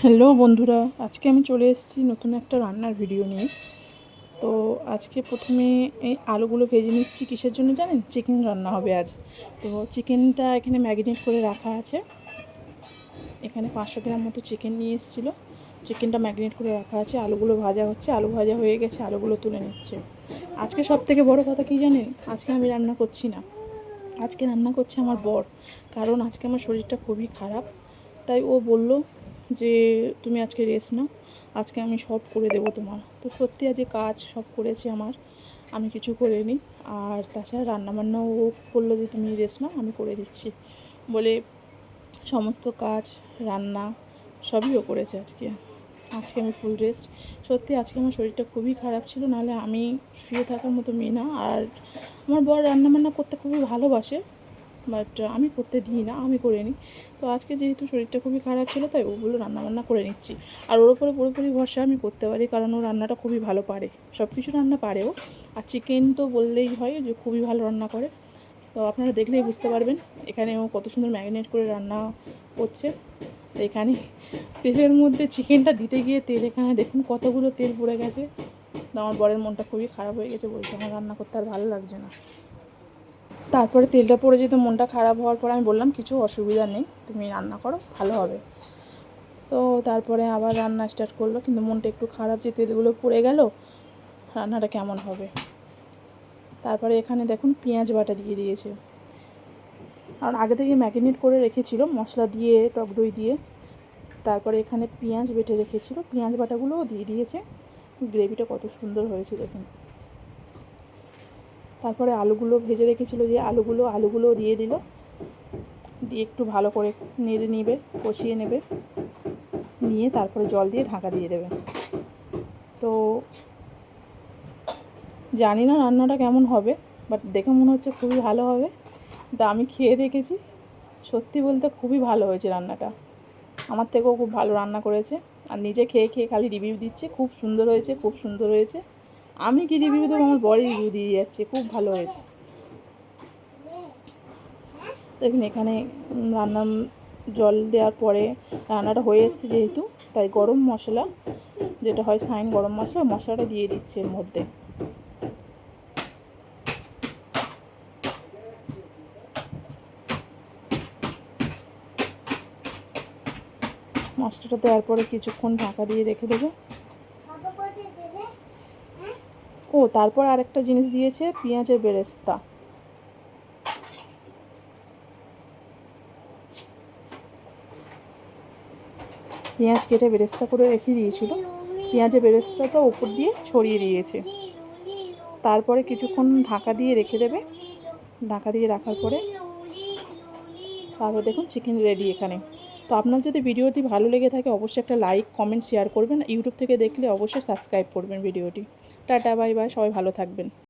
Hello বন্ধুরা, আজকে আমি চলে এসেছি নতুন একটা রান্নার ভিডিও নিয়ে। তো আজকে প্রথমে এই আলুগুলো ভেজে নিচ্ছি। কিসের জন্য জানেন? চিকেন রান্না হবে আজ। তো চিকেনটা এখানে ম্যারিনেট করে রাখা আছে। এখানে 500 গ্রাম মতো চিকেন নিয়ে এসেছিলো। চিকেনটা ম্যারিনেট করে রাখা আছে। আলুগুলো ভাজা হচ্ছে, আলু ভাজা হয়ে গেছে, আলুগুলো তুলে নিচ্ছে। আজকে সবথেকে বড় কথা কী জানেন? আজকে আমি রান্না করছি না, আজকে রান্না করছে আমার বর। কারণ আজকে আমার শরীরটা খুবই খারাপ, তাই ও বলল যে তুমি আজকে রেস্ট নাও, আজকে আমি সব করে দেবো তোমার। তো সত্যি আজকে কাজ সব করেছে আমার, আমি কিছু করিনি। আর তাছাড়া রান্নাবান্নাও ও বললো যে তুমি রেস্ট নাও, আমি করে দিচ্ছি বলে সমস্ত কাজ, রান্না সবই ও করেছে আজকে। আজকে আমি ফুল রেস্ট। সত্যি আজকে আমার শরীরটা খুবই খারাপ ছিল, নাহলে আমি শুয়ে থাকার মতো মেয়ে না। আর আমার বর রান্নাবান্না করতে খুবই ভালোবাসে, বাট আমি করতে দিই না, আমি করে নিই। তো আজকে যেহেতু শরীরটা খুবই খারাপ ছিল, তাই ওগুলো রান্নাবান্না করে নিচ্ছি। আর ওর উপরে পুরোপুরি ভরসা আমি করতে পারি, কারণ ও রান্নাটা খুবই ভালো পারে, সব কিছু রান্না পারে ও। আর চিকেন তো বললেই হয় যে খুবই ভালো রান্না করে। তো আপনারা দেখলেই বুঝতে পারবেন এখানে ও কত সুন্দর ম্যারিনেট করে রান্না করছে। তো এখানে তেলের মধ্যে চিকেনটা দিতে গিয়ে তেল এখানে দেখুন কতগুলো তেল পড়ে গেছে। তো আমার বরের মনটা খুবই খারাপ হয়ে গেছে, বলছে আমার রান্না করতে আর ভালো লাগছে না। তারপরে তেলটা পড়ে যেতে মনটা খারাপ হওয়ার পর আমি বললাম কিছু অসুবিধা নেই, তুমি রান্না করো, ভালো হবে। তো তারপরে আবার রান্না স্টার্ট করলো, কিন্তু মনটা একটু খারাপ যে তেলগুলো পড়ে গেল, রান্নাটা কেমন হবে। তারপরে এখানে দেখুন পেঁয়াজ বাটা দিয়ে দিয়েছে, কারণ আগে থেকে ম্যারিনেট করে রেখেছিল মশলা দিয়ে, টক দই দিয়ে। তারপরে এখানে পেঁয়াজ বেটে রেখেছিল, পেঁয়াজ বাটাগুলোও দিয়ে দিয়েছে। গ্রেভিটা কত সুন্দর হয়েছে দেখুন। তারপরে আলুগুলো ভেজে রেখেছিল, যে আলুগুলো দিয়ে দিল, দিয়ে একটু ভালো করে নেড়ে নেবে, কষিয়ে নেবে, নিয়ে তারপরে জল দিয়ে ঢাকা দিয়ে দেবে। তো জানি না রান্নাটা কেমন হবে, বাট দেখে মনে হচ্ছে খুবই ভালো হবে। তা আমি খেয়ে দেখেছি, সত্যি বলতে খুবই ভালো হয়েছে রান্নাটা। আমার থেকেও খুব ভালো রান্না করেছে, আর নিজে খেয়ে খেয়ে খালি রিভিউ দিচ্ছে, খুব সুন্দর হয়েছে, খুব সুন্দর হয়েছে। আমি কি রিভিউ দেবো, আমার বড়ই রিভিউ দিয়ে যাচ্ছে, খুব ভালো হয়েছে। দেখুন এখানে রান্নার জল দেওয়ার পরে রান্নাটা হয়ে এসেছে যেহেতু, তাই গরম মশলা, যেটা হয় শাইন গরম মশলা, মশলাটা দিয়ে দিচ্ছে এর মধ্যে। মশলাটা দেওয়ার পরে কিছুক্ষণ ঢাকা দিয়ে রেখে দেবে। ও তারপর আরেকটা জিনিস দিয়েছে, পেঁয়াজের বেরেস্তা। পেঁয়াজ কেটে বেরেস্তা করে রেখে দিয়েছিল, পেঁয়াজের বেরেস্তাটা উপর দিয়ে ছড়িয়ে দিয়েছে। তারপরে কিছুক্ষণ ঢাকা দিয়ে রেখে দেবে। ঢাকা দিয়ে রাখার পরে তারপর দেখুন চিকেন রেডি এখানে। তো আপনার যদি ভিডিওটি ভালো লেগে থাকে, অবশ্যই একটা লাইক, কমেন্ট, শেয়ার করবেন। ইউটিউব থেকে দেখলে অবশ্যই সাবস্ক্রাইব করবেন ভিডিওটি। টাটা, বাই বাই, সবাই ভালো থাকবেন।